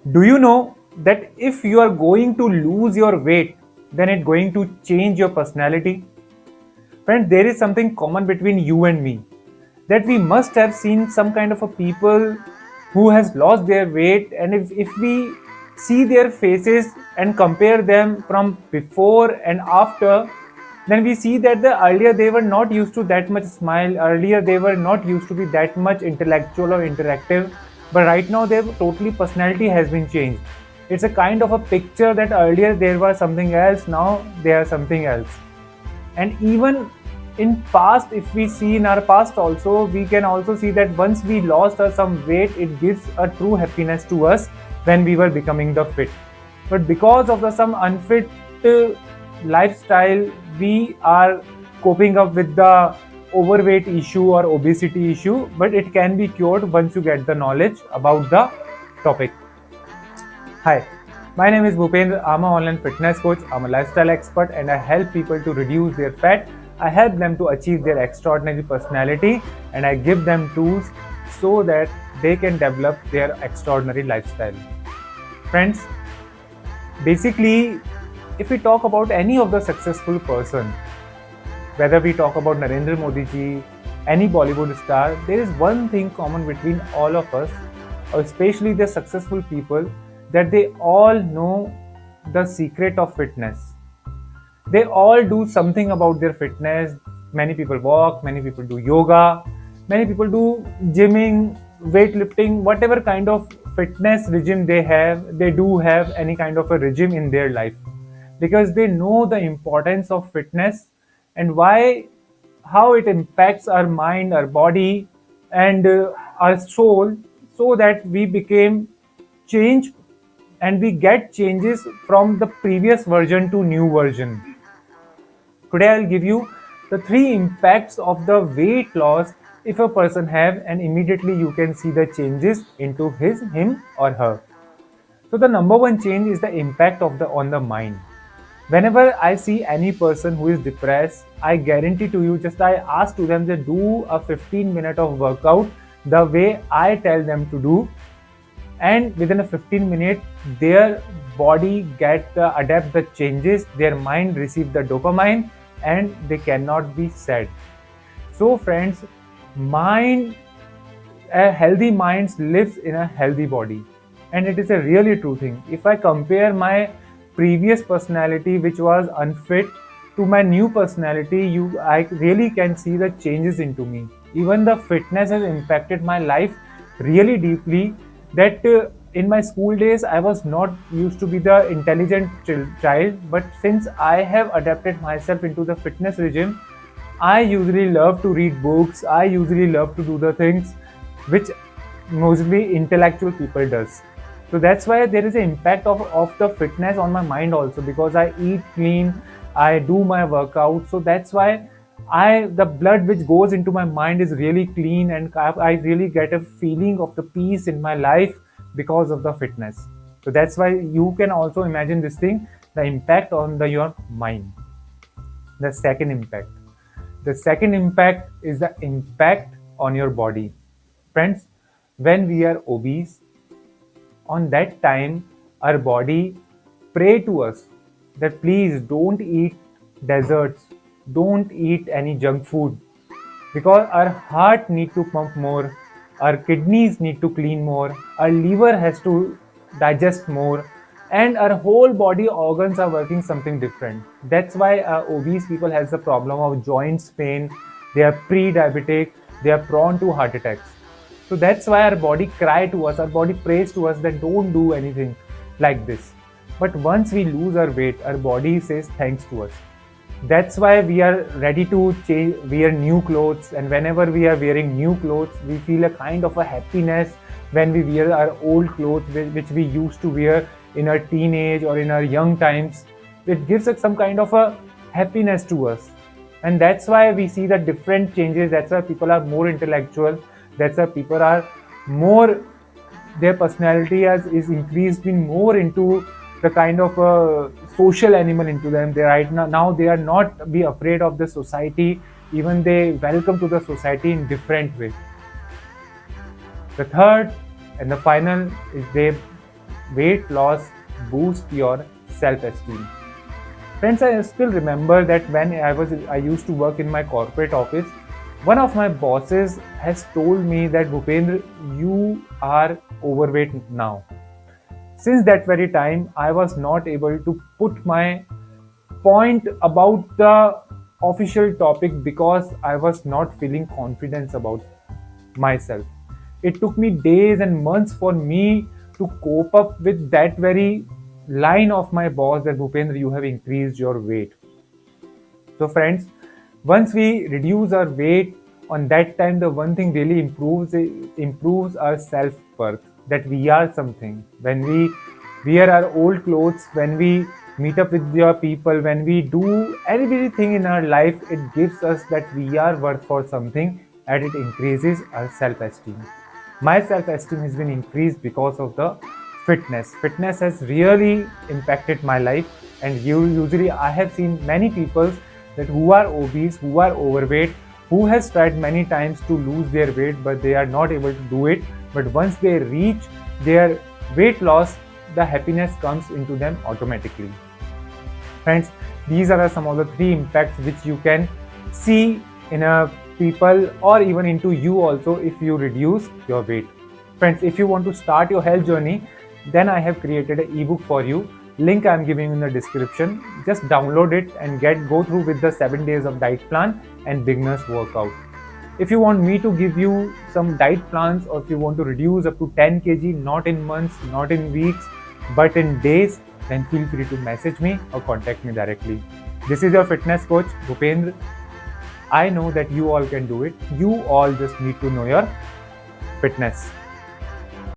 Do you know that if you are going to lose your weight, then it's going to change your personality? Friends, there is something common between you and me, that we must have seen some kind of a people who has lost their weight, and if we see their faces and compare them from before and after, then we see that the earlier they were not used to that much smile, earlier they were not used to be that much intellectual or interactive, but right now their totally personality has been changed. It's a kind of a picture that earlier there was something else, now they are something else. And even in past, if we see in our past also, we can also see that once we lost some weight, it gives a true happiness to us when we were becoming the fit. But because of the some unfit uh, lifestyle, we are coping up with the overweight issue or obesity issue, but it can be cured once you get the knowledge about the topic. Hi, my name is Bhupendra. I'm an online fitness coach. I'm a lifestyle expert and I help people to reduce their fat. I help them to achieve their extraordinary personality and I give them tools so that they can develop their extraordinary lifestyle. Friends, basically, if we talk about any of the successful person, whether we talk about Narendra Modi ji, any Bollywood star, there is one thing common between all of us, or especially the successful people, that they all know the secret of fitness. They all do something about their fitness. Many people walk, many people do yoga, many people do gymming, weightlifting, whatever kind of fitness regime they do have any kind of a regime in their life, because they know the importance of fitness and why, how it impacts our mind, our body, and our soul, so that we became change and we get changes from the previous version to new version. Today I'll give you the three impacts of the weight loss if a person have, and immediately you can see the changes into him or her. So the number one change is the impact of the on the mind. Whenever I see any person who is depressed, I guarantee to you, just I ask to them to do a 15-minute of workout the way I tell them to do, and within a 15 minute their body get the adapt the changes, their mind receive the dopamine, and they cannot be sad. So friends, mind, a healthy mind lives in a healthy body, and it is a really true thing. If I compare my previous personality which was unfit to my new personality, you I really can see the changes into me. Even the fitness has impacted my life really deeply, that in my school days I was not used to be the intelligent child, but since I have adapted myself into the fitness regime, I usually love to read books. I usually love to do the things which mostly intellectual people does. So that's why there is an impact of the fitness on my mind also, because I eat clean, I do my workout. So that's why the blood which goes into my mind is really clean, and I really get a feeling of the peace in my life because of the fitness. So that's why you can also imagine this thing, the impact on your mind. The second impact. The second impact is the impact on your body. Friends, when we are obese, on that time our body pray to us that please don't eat desserts, don't eat any junk food, because our heart need to pump more, our kidneys need to clean more, our liver has to digest more, and our whole body organs are working something different. That's why obese people has the problem of joints pain, they are pre-diabetic, they are prone to heart attacks. So that's why our body cry to us, our body prays to us that don't do anything like this. But once we lose our weight, our body says thanks to us. That's why we are ready to change, wear new clothes, and whenever we are wearing new clothes, we feel a kind of a happiness when we wear our old clothes which we used to wear in our teenage or in our young times. It gives us some kind of a happiness to us, and that's why we see the different changes. That's why people are more intellectual, that's why people are more, their personality has is increased, been more into the kind of a social animal into them. They right now they are not be afraid of the society, even they welcome to the society in different way. The third and the final is they weight loss boosts your self-esteem. Friends, I still remember that when I used to work in my corporate office, one of my bosses has told me that Bhupendra, you are overweight now. Since that very time, I was not able to put my point about the official topic because I was not feeling confidence about myself. It took me days and months for me to cope up with that very line of my boss that Bhupendra, you have increased your weight. So, friends, once we reduce our weight, on that time, the one thing really improves our self worth. That we are something. When we wear our old clothes, when we meet up with your people, when we do everything in our life, it gives us that we are worth for something, and it increases our self esteem. My self esteem has been increased because of the fitness has really impacted my life. And usually I have seen many people that who are obese, who are overweight, who has tried many times to lose their weight but they are not able to do it. But once they reach their weight loss, the happiness comes into them automatically. Friends, these are some of the 3 impacts which you can see in a people or even into you also if you reduce your weight. Friends, if you want to start your health journey, then I have created an ebook for you. Link I am giving in the description. Just download it and go through with the 7 days of diet plan and beginners workout. If you want me to give you some diet plans, or if you want to reduce up to 10 kg, not in months, not in weeks, but in days, then feel free to message me or contact me directly. This is your fitness coach, Bhupendra. I know that you all can do it. You all just need to know your fitness.